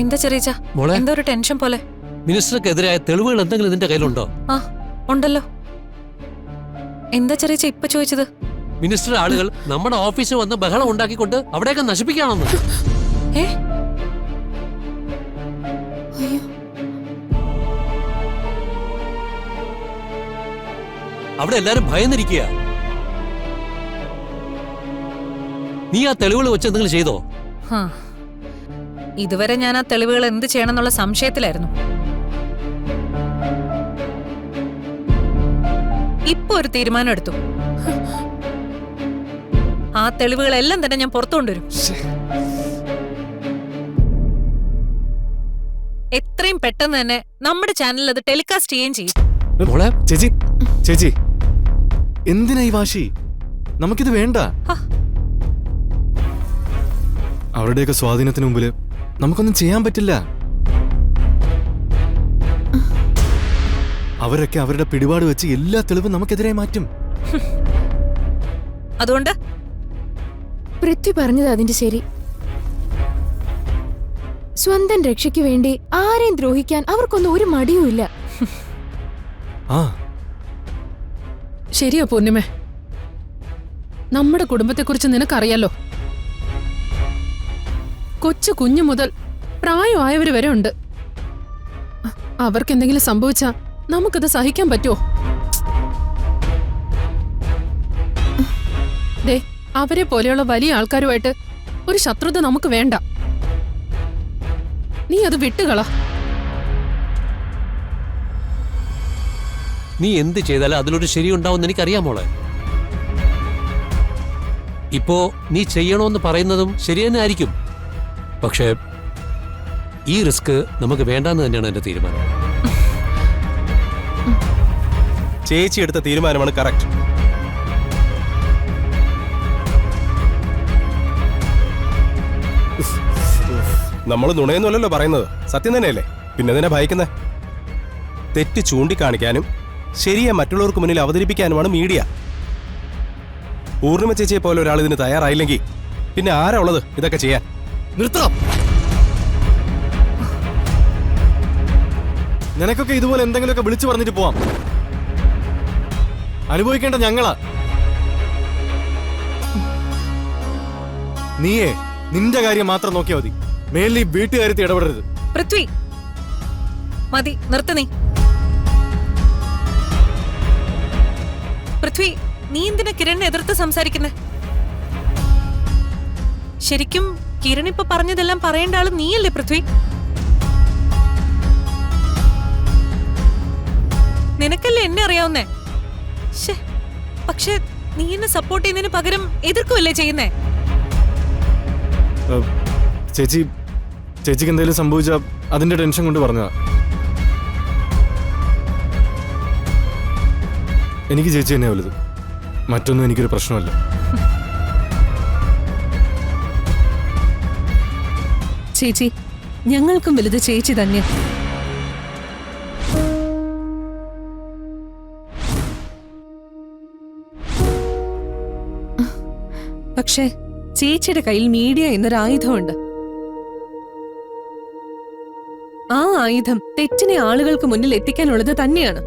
എന്താ ചെറിയ മോളെ എന്തോ ഒരു ടെൻഷൻ പോലെ. മിനിസ്റ്റർക്കെതിരായ തെളിവുകൾ എന്തെങ്കിലും നിന്റെ കയ്യിലുണ്ടോ? ആ ഉണ്ടല്ലോ. എന്താ ചെറിയ ഇപ്പൊ ചോദിച്ചത്? മിനിസ്റ്റർ ആളുകൾ നമ്മുടെ ഓഫീസിൽ വന്ന് ബഹളം ഉണ്ടാക്കിക്കൊണ്ട് അവിടെയൊക്കെ നശിപ്പിക്കുകയാണെന്ന്. ഏ അവിടെ എല്ലാരും ഭയന്നിരിക്കുക. നീ ആ തെളിവുകൾ വെച്ച് എന്തെങ്കിലും ചെയ്തോ? ഇതുവരെ ഞാൻ ആ തെളിവുകൾ എന്ത് ചെയ്യണമെന്നുള്ള സംശയത്തിലായിരുന്നു. ഇപ്പൊ ഒരു തീരുമാനം എടുത്തു. ആ തെളിവുകളെല്ലാം തന്നെ ഞാൻ പുറത്തു കൊണ്ടുവരും. എത്രയും പെട്ടെന്ന് തന്നെ നമ്മുടെ ചാനലിൽ അത് ടെലികാസ്റ്റ് ചെയ്യുകയും ചെയ്യും. ചേച്ചി ചേച്ചി എന്തിനാ ഈ വാശി? നമുക്കിത് വേണ്ട. അവരുടെയൊക്കെ സ്വാധീനത്തിന് മുമ്പില് നമുക്കൊന്നും ചെയ്യാൻ പറ്റില്ല. അവരൊക്കെ അവരുടെ പിടിപാട് വെച്ച് എല്ലാ തെളിവും നമുക്കെതിരെ മാറ്റും. അതുകൊണ്ട് പൃഥ്വി പറഞ്ഞത് അതിന്റെ ശരി. സ്വന്തം രക്ഷയ്ക്ക് വേണ്ടി ആരെയും ദ്രോഹിക്കാൻ അവർക്കൊന്നും ഒരു മടിയുമില്ല. ആ ശരിയാ പൂർണിമ. നമ്മുടെ കുടുംബത്തെക്കുറിച്ച് നിനക്കറിയാലോ. കൊച്ചു കുഞ്ഞു മുതൽ പ്രായമായവര് വരെ ഉണ്ട്. അവർക്കെന്തെങ്കിലും സംഭവിച്ചാ നമുക്കത് സഹിക്കാൻ പറ്റുമോ? ദേ, അവരെ പോലെയുള്ള വലിയ ആൾക്കാരുമായിട്ട് ഒരു ശത്രുത നമുക്ക് വേണ്ട. നീ അത് വിട്ടുകള. നീ എന്ത് ചെയ്താലും അതിലൊരു ശരിയുണ്ടാവുമെന്ന് എനിക്കറിയാം മോളെ. ഇപ്പോ നീ ചെയ്യണമെന്ന് പറയുന്നതും ശരി തന്നെ ആയിരിക്കും. പക്ഷേ ഈ റിസ്ക് നമുക്ക് വേണ്ടെന്ന് തന്നെയാണ് എന്റെ തീരുമാനം. ചേച്ചി എടുത്ത തീരുമാനമാണ് കറക്റ്റ്. നമ്മൾ നുണയൊന്നുമല്ലല്ലോ പറയുന്നത്, സത്യം തന്നെയല്ലേ. പിന്നെ അതിനെ ഭയക്കുന്നത്. തെറ്റ് ചൂണ്ടിക്കാണിക്കാനും ശരിയെ മറ്റുള്ളവർക്ക് മുന്നിൽ അവതരിപ്പിക്കാനുമാണ് മീഡിയ. പൂർണിമ ചേച്ചിയെ പോലെ ഒരാൾ ഇതിന് തയ്യാറായില്ലെങ്കിൽ പിന്നെ ആരാ ഉള്ളത് ഇതൊക്കെ ചെയ്യാൻ? നിർത്തണം. നിനക്കൊക്കെ ഇതുപോലെ എന്തെങ്കിലുമൊക്കെ വിളിച്ചു പറഞ്ഞിട്ട് പോവാം. അനുഭവിക്കേണ്ട ഞങ്ങളാ. നീയേ നിന്റെ കാര്യം മാത്രം നോക്കിയാൽ മതി. മേലിൽ ഈ വീട്ടുകാര്യത്തിൽ ഇടപെടരുത്. പൃഥ്വി മതി, നിർത്ത് നീ. പൃഥ്വി, നീ എന്തിനാ കിരണിനെ എതിർത്ത് സംസാരിക്കുന്നേ? ശരിക്കും കിരൺ ഇപ്പൊ പറഞ്ഞതെല്ലാം പറയേണ്ട ആള് നീയല്ലേ പൃഥ്വി? നിനക്കല്ലേ എന്നെ അറിയാവുന്നേ. പക്ഷെ നീ എന്നെ സപ്പോർട്ട് ചെയ്യുന്നതിന് പകരം എതിർക്കുമല്ലേ ചെയ്യുന്നേ? ചേച്ചിക്ക് എന്തെങ്കിലും സംഭവിച്ചാ അതിന്റെ ടെൻഷൻ കൊണ്ട് പറഞ്ഞതാ. എനിക്ക് ചേച്ചി തന്നെ വലുത്. മറ്റൊന്നും എനിക്കൊരു പ്രശ്നമല്ല. ചേച്ചി, ഞങ്ങൾക്കും വലുത് ചേച്ചി തന്നെ. പക്ഷേ ചേച്ചിയുടെ കയ്യിൽ മീഡിയ എന്നൊരു ആയുധമുണ്ട്. ആ ആയുധം തെറ്റിനെ ആളുകൾക്ക് മുന്നിൽ എത്തിക്കാനുള്ളത് തന്നെയാണ്.